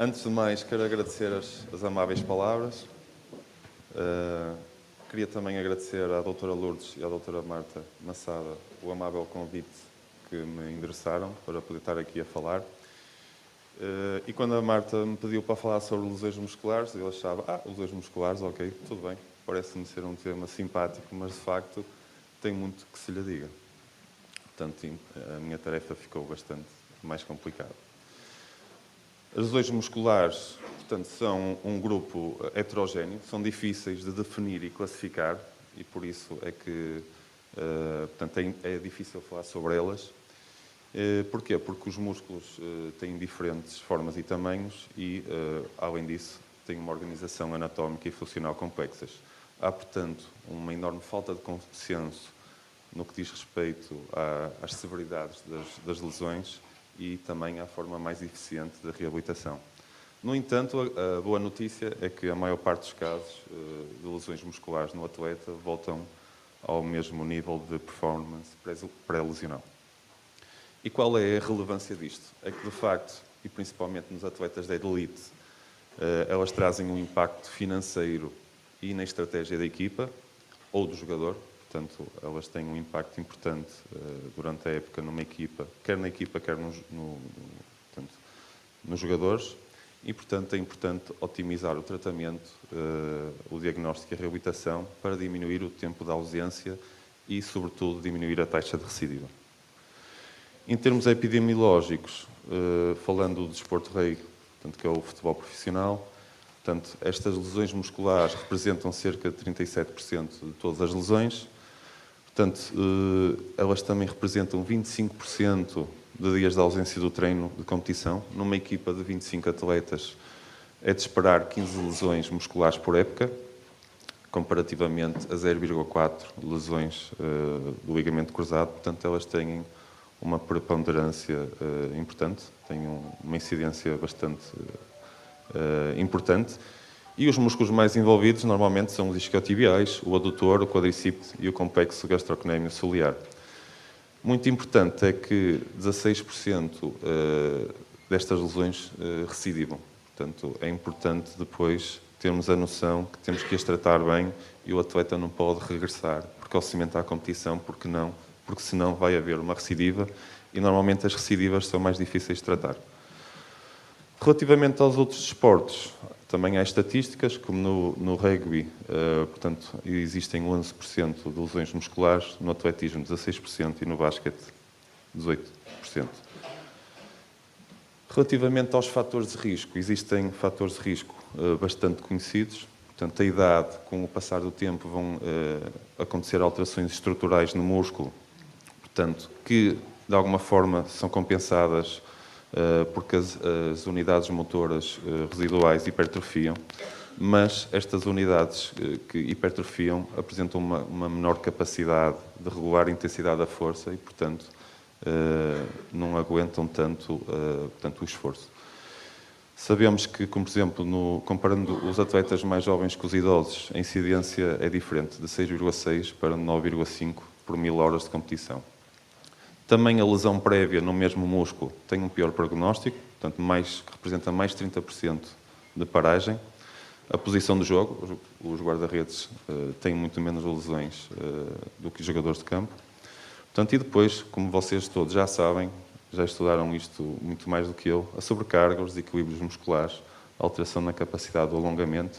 Antes de mais, quero agradecer as amáveis palavras. Queria também agradecer à doutora Lourdes e à doutora Marta Massada o amável convite que me endereçaram para poder estar aqui a falar. E quando a Marta me pediu para falar sobre lesões musculares, eu achava, lesões musculares, ok, tudo bem, parece-me ser um tema simpático, mas de facto tem muito que se lhe diga. Portanto, a minha tarefa ficou bastante mais complicada. As lesões musculares, portanto, são um grupo heterogéneo, são difíceis de definir e classificar, e por isso é que portanto, é difícil falar sobre elas. Porquê? Porque os músculos têm diferentes formas e tamanhos e, além disso, têm uma organização anatómica e funcional complexas. Há, portanto, uma enorme falta de consenso no que diz respeito às severidades das lesões e também à forma mais eficiente de reabilitação. No entanto, a boa notícia é que a maior parte dos casos de lesões musculares no atleta voltam ao mesmo nível de performance pré-lesional. E qual é a relevância disto? É que, de facto, e principalmente nos atletas da elite, elas trazem um impacto financeiro e na estratégia da equipa ou do jogador. Portanto, elas têm um impacto importante durante a época numa equipa, quer na equipa, quer nos jogadores. E, portanto, é importante otimizar o tratamento, o diagnóstico e a reabilitação para diminuir o tempo de ausência e, sobretudo, diminuir a taxa de recidiva. Em termos epidemiológicos, falando do desporto rei, portanto, que é o futebol profissional, portanto, estas lesões musculares representam cerca de 37% de todas as lesões. Portanto, elas também representam 25% de dias de ausência do treino de competição. Numa equipa de 25 atletas, é de esperar 15 lesões musculares por época, comparativamente a 0,4 lesões do ligamento cruzado. Portanto, elas têm uma preponderância importante, têm uma incidência bastante importante. E os músculos mais envolvidos normalmente são os isquiotibiais, o adutor, o quadricípede e o complexo gastrocnêmio ciliar. Muito importante é que 16% destas lesões recidivam. Portanto, é importante depois termos a noção que temos que as tratar bem e o atleta não pode regressar precocamente à competição, porque senão vai haver uma recidiva e normalmente as recidivas são mais difíceis de tratar. Relativamente aos outros desportos, também há estatísticas, como no rugby, portanto, existem 11% de lesões musculares, no atletismo 16% e no basquete 18%. Relativamente aos fatores de risco, existem fatores de risco bastante conhecidos. Portanto, a idade, com o passar do tempo, vão acontecer alterações estruturais no músculo, portanto, que de alguma forma são compensadas porque as unidades motoras residuais hipertrofiam, mas estas unidades que hipertrofiam apresentam uma menor capacidade de regular a intensidade da força e, portanto, não aguentam tanto o esforço. Sabemos que, como por exemplo, comparando os atletas mais jovens com os idosos, a incidência é diferente, de 6,6 para 9,5 por 1000 horas de competição. Também a lesão prévia no mesmo músculo tem um pior prognóstico, portanto, representa mais 30% de paragem. A posição do jogo, os guarda-redes têm muito menos lesões do que os jogadores de campo. Portanto, e depois, como vocês todos já sabem, já estudaram isto muito mais do que eu, a sobrecarga, os desequilíbrios musculares, a alteração na capacidade do alongamento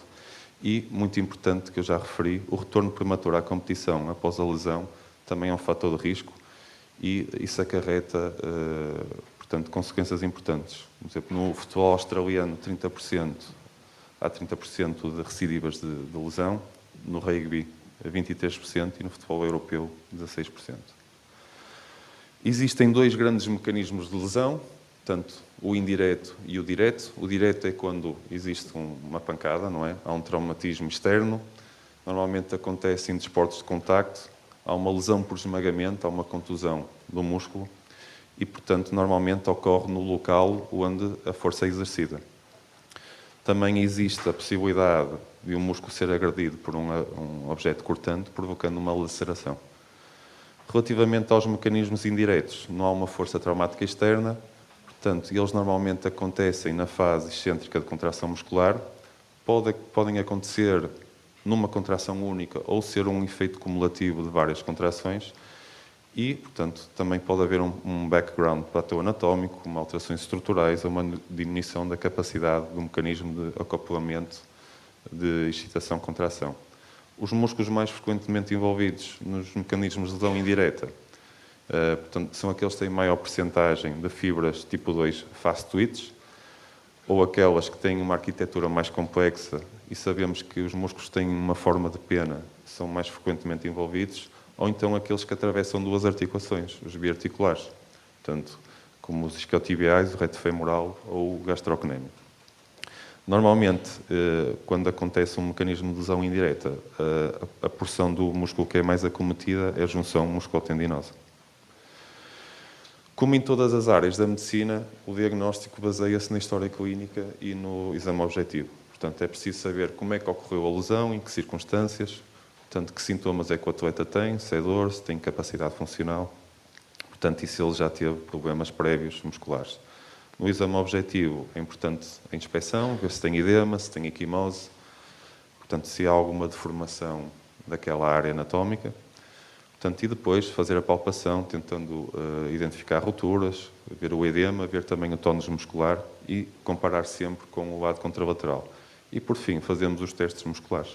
e, muito importante, que eu já referi, o retorno prematuro à competição após a lesão também é um fator de risco. E isso acarreta, portanto, consequências importantes. Por exemplo, no futebol australiano, há 30% de recidivas de lesão, no rugby, 23% e no futebol europeu, 16%. Existem dois grandes mecanismos de lesão, portanto, o indireto e o direto. O direto é quando existe uma pancada, não é? Há um traumatismo externo, normalmente acontece em desportos de contacto, há uma lesão por esmagamento, há uma contusão do músculo e, portanto, normalmente ocorre no local onde a força é exercida. Também existe a possibilidade de um músculo ser agredido por um objeto cortante, provocando uma laceração. Relativamente aos mecanismos indiretos, não há uma força traumática externa, Portanto, eles normalmente acontecem na fase excêntrica de contração muscular, podem acontecer numa contração única ou ser um efeito cumulativo de várias contrações e, portanto, também pode haver um background patoanatómico, como alterações estruturais ou uma diminuição da capacidade do mecanismo de acoplamento de excitação-contração. Os músculos mais frequentemente envolvidos nos mecanismos de lesão indireta, portanto, são aqueles que têm maior percentagem de fibras tipo 2 fast twitch, ou aquelas que têm uma arquitetura mais complexa e sabemos que os músculos têm uma forma de pena, são mais frequentemente envolvidos, ou então aqueles que atravessam duas articulações, os biarticulares, portanto, como os isquiotibiais, o reto femoral ou o gastrocnêmio. Normalmente, quando acontece um mecanismo de lesão indireta, a porção do músculo que é mais acometida é a junção musculotendinosa. Como em todas as áreas da medicina, o diagnóstico baseia-se na história clínica e no exame objetivo. Portanto, é preciso saber como é que ocorreu a lesão, em que circunstâncias, portanto, que sintomas é que o atleta tem, se é dor, se tem capacidade funcional, portanto, e se ele já teve problemas prévios musculares. No exame objetivo é importante a inspeção, ver se tem edema, se tem equimose, portanto, se há alguma deformação daquela área anatómica. Portanto, e depois fazer a palpação, tentando identificar rupturas, ver o edema, ver também o tónus muscular e comparar sempre com o lado contralateral. E, por fim, fazemos os testes musculares.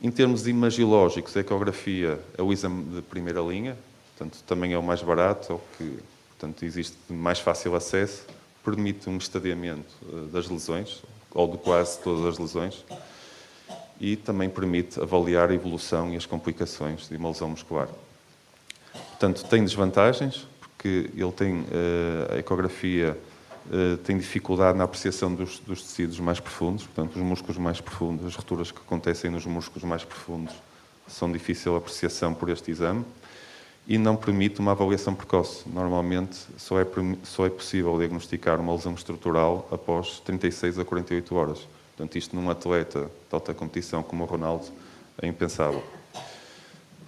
Em termos imagilógicos, a ecografia é o exame de primeira linha, portanto, também é o mais barato, é o que, portanto, existe de mais fácil acesso, permite um estadiamento das lesões, ou de quase todas as lesões, e também permite avaliar a evolução e as complicações de uma lesão muscular. Portanto, tem desvantagens, porque ele tem, a ecografia tem dificuldade na apreciação dos tecidos mais profundos, portanto, os músculos mais profundos, as rupturas que acontecem nos músculos mais profundos são de difícil apreciação por este exame e não permite uma avaliação precoce. Normalmente, só é possível diagnosticar uma lesão estrutural após 36 a 48 horas. Portanto, isto num atleta de alta competição como o Ronaldo é impensável.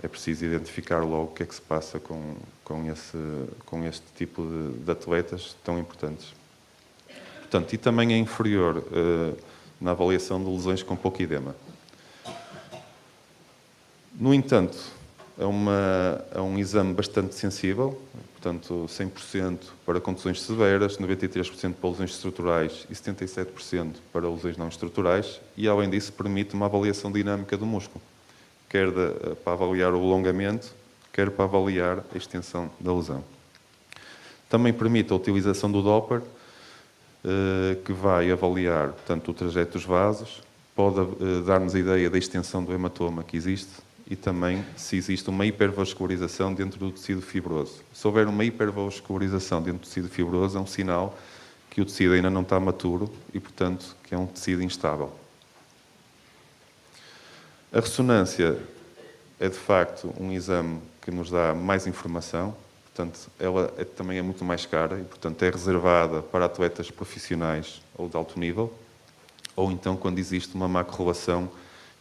É preciso identificar logo o que é que se passa com este tipo de atletas tão importantes. Portanto, e também é inferior na avaliação de lesões com pouco edema. No entanto, é um exame bastante sensível, portanto, 100% para contusões severas, 93% para lesões estruturais e 77% para lesões não estruturais, e além disso permite uma avaliação dinâmica do músculo, quer para avaliar o alongamento, quer para avaliar a extensão da lesão. Também permite a utilização do Doppler, que vai avaliar, portanto, o trajeto dos vasos, pode dar-nos a ideia da extensão do hematoma que existe, e também se existe uma hipervascularização dentro do tecido fibroso. Se houver uma hipervascularização dentro do tecido fibroso, é um sinal que o tecido ainda não está maturo e, portanto, que é um tecido instável. A ressonância é, de facto, um exame que nos dá mais informação, portanto, ela também é muito mais cara e, portanto, é reservada para atletas profissionais ou de alto nível, ou então quando existe uma má correlação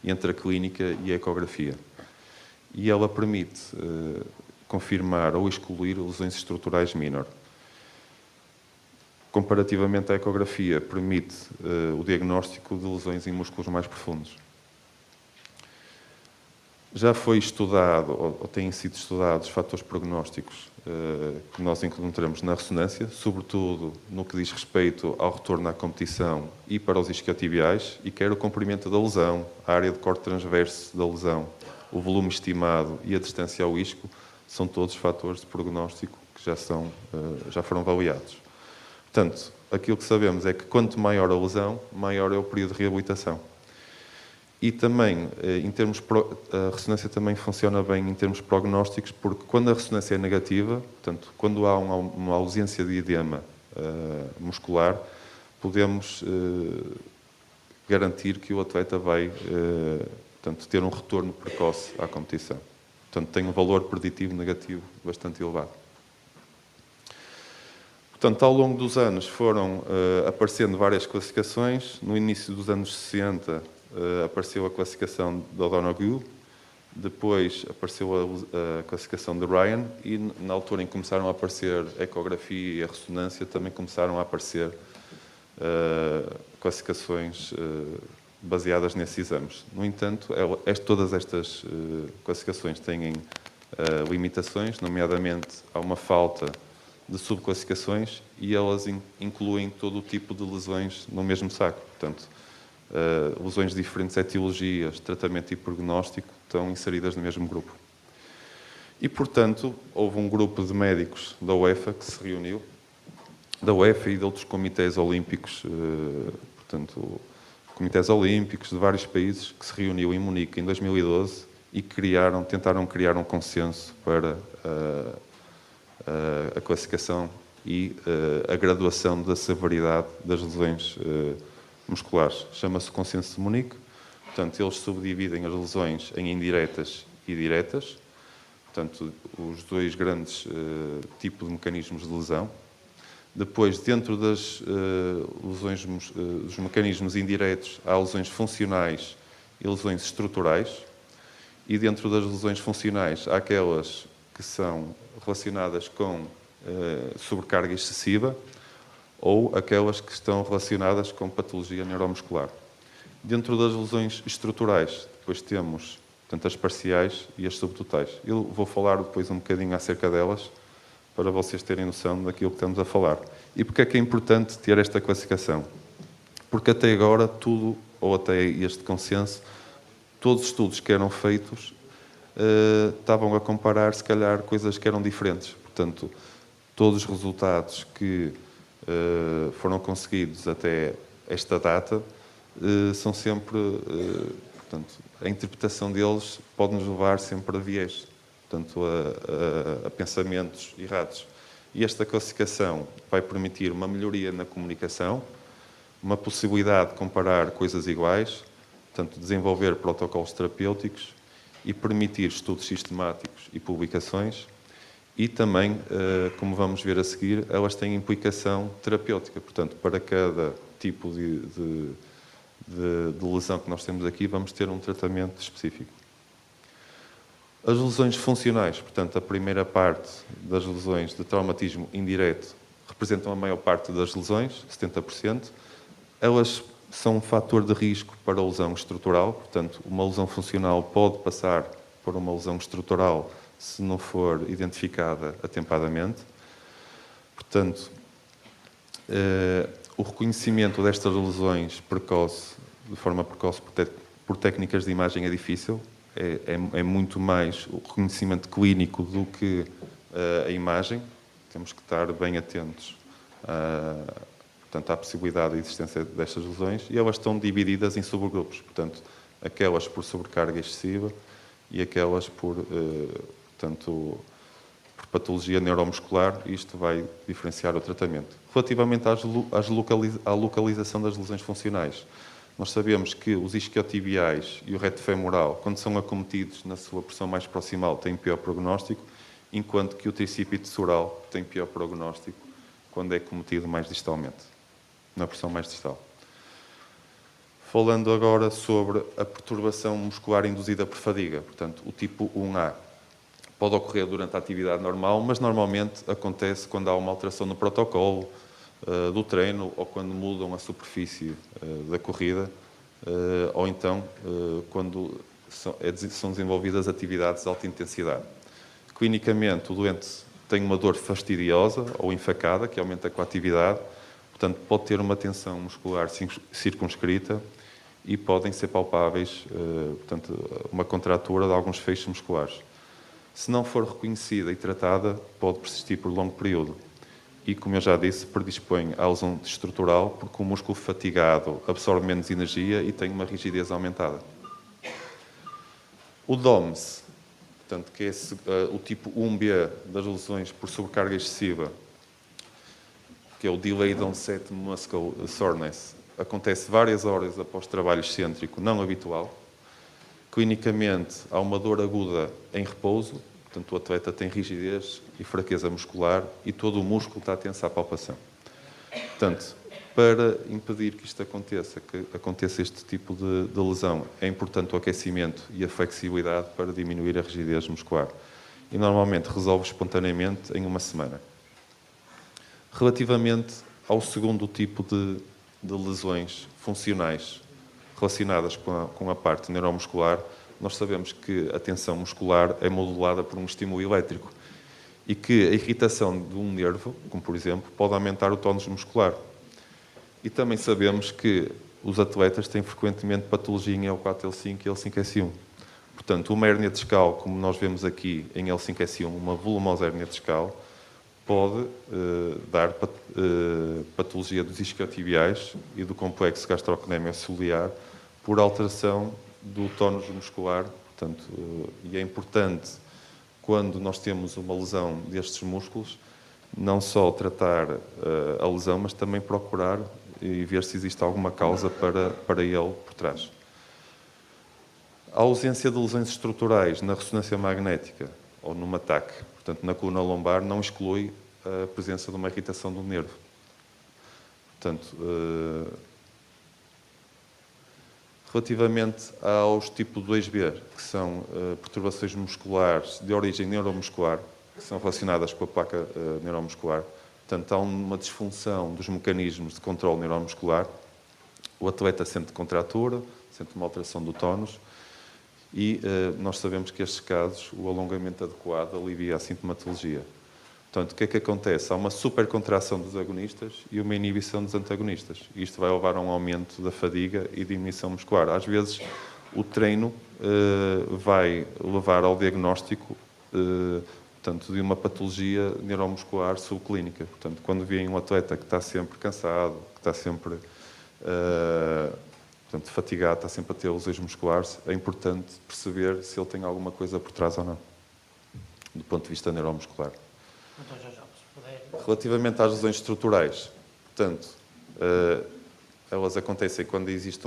entre a clínica e a ecografia. E ela permite confirmar ou excluir lesões estruturais minor. Comparativamente à ecografia, permite o diagnóstico de lesões em músculos mais profundos. Já foi estudado, ou têm sido estudados, fatores prognósticos que nós encontramos na ressonância, sobretudo no que diz respeito ao retorno à competição e para os isquiotibiais, e quer o comprimento da lesão, a área de corte transverso da lesão, o volume estimado e a distância ao isco, são todos fatores de prognóstico que já foram avaliados. Portanto, aquilo que sabemos é que quanto maior a lesão, maior é o período de reabilitação. E também, a ressonância também funciona bem em termos prognósticos, porque quando a ressonância é negativa, portanto, quando há uma ausência de edema muscular, podemos garantir que o atleta vai portanto, ter um retorno precoce à competição. Portanto, tem um valor preditivo negativo bastante elevado. Portanto, ao longo dos anos foram aparecendo várias classificações. No início dos anos 60 apareceu a classificação de O'Donoghue, Depois apareceu a classificação de Ryan e, na altura em que começaram a aparecer a ecografia e a ressonância, também começaram a aparecer classificações baseadas nesses exames. No entanto, todas estas classificações têm limitações, nomeadamente há uma falta de subclassificações e elas incluem todo o tipo de lesões no mesmo saco. Portanto, lesões de diferentes etiologias, tratamento e prognóstico estão inseridas no mesmo grupo. E, portanto, houve um grupo de médicos da UEFA que se reuniu, da UEFA e de outros comitês olímpicos, portanto, comitês olímpicos de vários países, que se reuniu em Munique em 2012 e tentaram criar um consenso para a classificação e a graduação da severidade das lesões musculares. Chama-se o Consenso de Munique. Portanto, eles subdividem as lesões em indiretas e diretas. Portanto, os dois grandes tipos de mecanismos de lesão. Depois, dentro das lesões, dos mecanismos indiretos, há lesões funcionais e lesões estruturais. E dentro das lesões funcionais, há aquelas que são relacionadas com sobrecarga excessiva ou aquelas que estão relacionadas com patologia neuromuscular. Dentro das lesões estruturais, depois temos tanto as parciais e as subtotais. Eu vou falar depois um bocadinho acerca delas, para vocês terem noção daquilo que estamos a falar. E porque é que é importante ter esta classificação? Porque até agora tudo, ou até este consenso, todos os estudos que eram feitos estavam a comparar, se calhar, coisas que eram diferentes. Portanto, todos os resultados que foram conseguidos até esta data são sempre, portanto, a interpretação deles pode nos levar sempre a viés, portanto, a pensamentos errados. E esta classificação vai permitir uma melhoria na comunicação, uma possibilidade de comparar coisas iguais, portanto, desenvolver protocolos terapêuticos e permitir estudos sistemáticos e publicações. E também, como vamos ver a seguir, elas têm implicação terapêutica. Portanto, para cada tipo de lesão que nós temos aqui, vamos ter um tratamento específico. As lesões funcionais, portanto, a primeira parte das lesões de traumatismo indireto representam a maior parte das lesões, 70%. Elas são um fator de risco para a lesão estrutural, portanto, uma lesão funcional pode passar por uma lesão estrutural se não for identificada atempadamente. Portanto, o reconhecimento destas lesões de forma precoce por técnicas de imagem é difícil, é muito mais o reconhecimento clínico do que a imagem. Temos que estar bem atentos portanto, à possibilidade de existência destas lesões, e elas estão divididas em subgrupos, portanto, aquelas por sobrecarga excessiva e aquelas por patologia neuromuscular, e isto vai diferenciar o tratamento. Relativamente à localização das lesões funcionais, nós sabemos que os isquiotibiais e o reto femoral, quando são acometidos na sua porção mais proximal, têm pior prognóstico, enquanto que o tricípite sural tem pior prognóstico quando é acometido mais distalmente, na porção mais distal. Falando agora sobre a perturbação muscular induzida por fadiga, portanto, o tipo 1A. Pode ocorrer durante a atividade normal, mas normalmente acontece quando há uma alteração no protocolo do treino ou quando mudam a superfície da corrida ou então quando são desenvolvidas atividades de alta intensidade. Clinicamente, o doente tem uma dor fastidiosa ou enfacada, que aumenta com a atividade, portanto, pode ter uma tensão muscular circunscrita e podem ser palpáveis, portanto, uma contratura de alguns feixes musculares. Se não for reconhecida e tratada, pode persistir por longo período. E, como eu já disse, predispõe à lesão estrutural, porque o músculo fatigado absorve menos energia e tem uma rigidez aumentada. O DOMS, portanto, que é o tipo 1B das lesões por sobrecarga excessiva, que é o Delayed Onset Muscle Soreness, acontece várias horas após trabalho excêntrico não habitual. Clinicamente, há uma dor aguda em repouso, portanto, o atleta tem rigidez e fraqueza muscular e todo o músculo está tenso à palpação. Portanto, para impedir que isto aconteça, que aconteça este tipo de lesão. É importante o aquecimento e a flexibilidade para diminuir a rigidez muscular. E normalmente resolve espontaneamente em uma semana. Relativamente ao segundo tipo de lesões funcionais relacionadas com a parte neuromuscular, nós sabemos que a tensão muscular é modulada por um estímulo elétrico e que a irritação de um nervo, como por exemplo, pode aumentar o tónus muscular. E também sabemos que os atletas têm frequentemente patologia em L4, L5 e L5S1. Portanto, uma hérnia discal, como nós vemos aqui em L5S1, uma volumosa hérnia discal, pode dar patologia dos isquiotibiais e do complexo gastrocnêmio ciliar por alteração do tónus muscular. Portanto, e é importante, quando nós temos uma lesão destes músculos, não só tratar a lesão, mas também procurar e ver se existe alguma causa para ele por trás. A ausência de lesões estruturais na ressonância magnética ou numa TAC, portanto, na coluna lombar, não exclui a presença de uma irritação do nervo. Portanto, relativamente aos tipo 2B, que são perturbações musculares de origem neuromuscular, que são relacionadas com a placa neuromuscular, portanto, há uma disfunção dos mecanismos de controle neuromuscular, o atleta sente contratura, sente uma alteração do tónus, e nós sabemos que estes casos, o alongamento adequado alivia a sintomatologia. Portanto, o que é que acontece? Há uma supercontração dos agonistas e uma inibição dos antagonistas. Isto vai levar a um aumento da fadiga e diminuição muscular. Às vezes, o treino vai levar ao diagnóstico portanto, de uma patologia neuromuscular subclínica. Portanto, quando vem um atleta que está sempre cansado, que está sempre portanto, fatigado, está sempre a ter lesões musculares, é importante perceber se ele tem alguma coisa por trás ou não, do ponto de vista neuromuscular. Relativamente às lesões estruturais, portanto, elas acontecem quando existe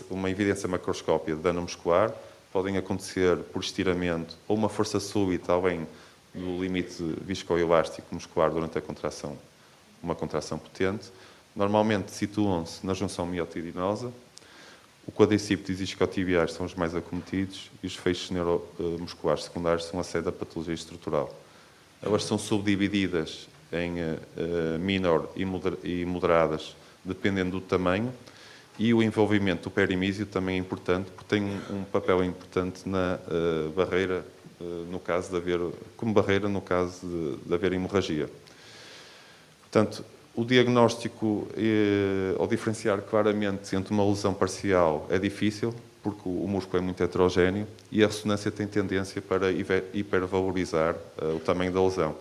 uma evidência macroscópia de dano muscular, podem acontecer por estiramento ou uma força súbita além do limite viscoelástico muscular durante a contração, uma contração potente. Normalmente situam-se na junção miotidinosa. O quadricípite e os isquiotibiais são os mais acometidos e os feixes neuromusculares secundários são a sede da patologia estrutural. Elas são subdivididas em minor e moderadas, dependendo do tamanho, e o envolvimento do perimísio também é importante, porque tem um papel importante na barreira, no caso de haver, como barreira no caso de haver hemorragia. Portanto, o diagnóstico, ao diferenciar claramente entre uma lesão parcial, é difícil, porque o músculo é muito heterogéneo e a ressonância tem tendência para hipervalorizar o tamanho da lesão.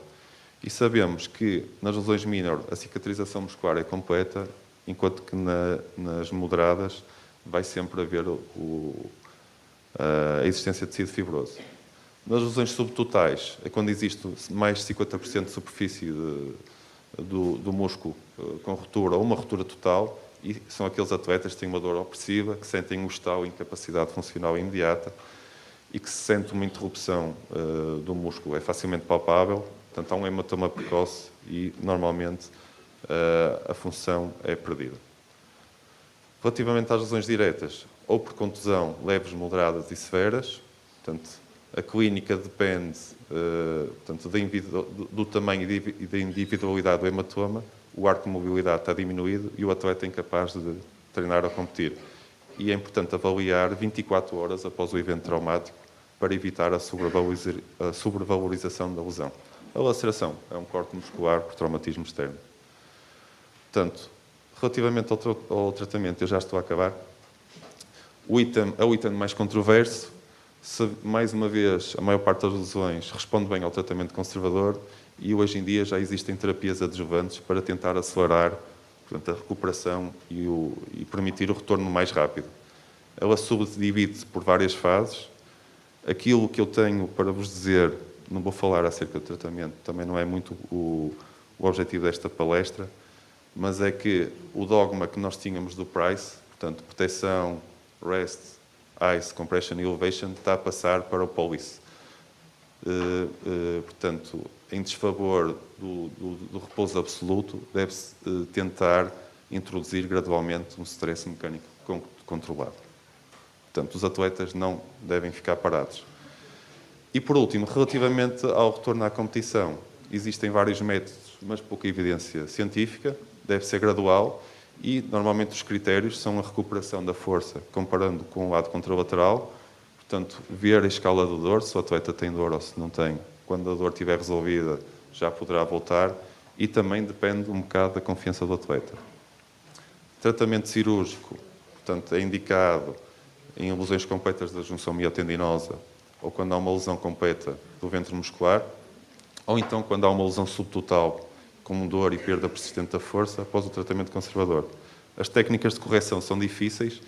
E sabemos que nas lesões minor a cicatrização muscular é completa, enquanto que nas moderadas vai sempre haver a existência de tecido fibroso. Nas lesões subtotais é quando existe mais de 50% de superfície do músculo com ruptura ou uma ruptura total, e são aqueles atletas que têm uma dor opressiva, que sentem um estalo de incapacidade funcional imediata e que se sente uma interrupção do músculo. É facilmente palpável, portanto há um hematoma precoce e normalmente a função é perdida. Relativamente às lesões diretas, ou por contusão, leves, moderadas e severas, portanto, a clínica depende portanto, do tamanho e da individualidade do hematoma, o arco de mobilidade está diminuído e o atleta é incapaz de treinar ou competir. E é importante avaliar 24 horas após o evento traumático para evitar a sobrevalorização da lesão. A laceração é um corte muscular por traumatismo externo. Portanto, relativamente ao tratamento, eu já estou a acabar. O item mais controverso, mais uma vez, a maior parte das lesões responde bem ao tratamento conservador e hoje em dia já existem terapias adjuvantes para tentar acelerar, portanto, a recuperação e permitir o retorno mais rápido. Ela subdivide-se por várias fases. Aquilo que eu tenho para vos dizer, não vou falar acerca do tratamento, também não é muito o objetivo desta palestra, mas é que o dogma que nós tínhamos do Price, portanto, proteção, rest, ice, compression e elevation, está a passar para o police. Portanto, em desfavor do repouso absoluto, deve-se tentar introduzir gradualmente um stress mecânico controlado. Portanto, os atletas não devem ficar parados. E, por último, relativamente ao retorno à competição, existem vários métodos, mas pouca evidência científica, deve ser gradual e, normalmente, os critérios são a recuperação da força, comparando com o lado contralateral, portanto, ver a escala de dor, se o atleta tem dor ou se não tem. Quando a dor estiver resolvida, já poderá voltar e também depende um bocado da confiança do atleta. Tratamento cirúrgico, portanto, é indicado em lesões completas da junção miotendinosa ou quando há uma lesão completa do ventre muscular, ou então quando há uma lesão subtotal, como dor e perda persistente da força, após o tratamento conservador. As técnicas de correção são difíceis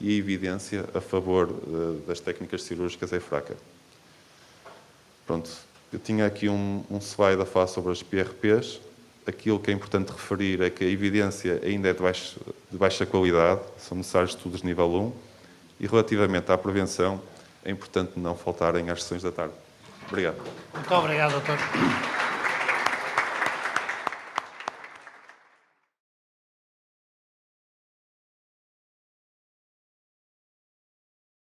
e a evidência a favor das técnicas cirúrgicas é fraca. Pronto, eu tinha aqui um slide a falar sobre as PRPs. Aquilo que é importante referir é que a evidência ainda é de baixa qualidade, são necessários estudos de nível 1, e relativamente à prevenção, é importante não faltarem às sessões da tarde. Obrigado. Muito obrigado, doutor.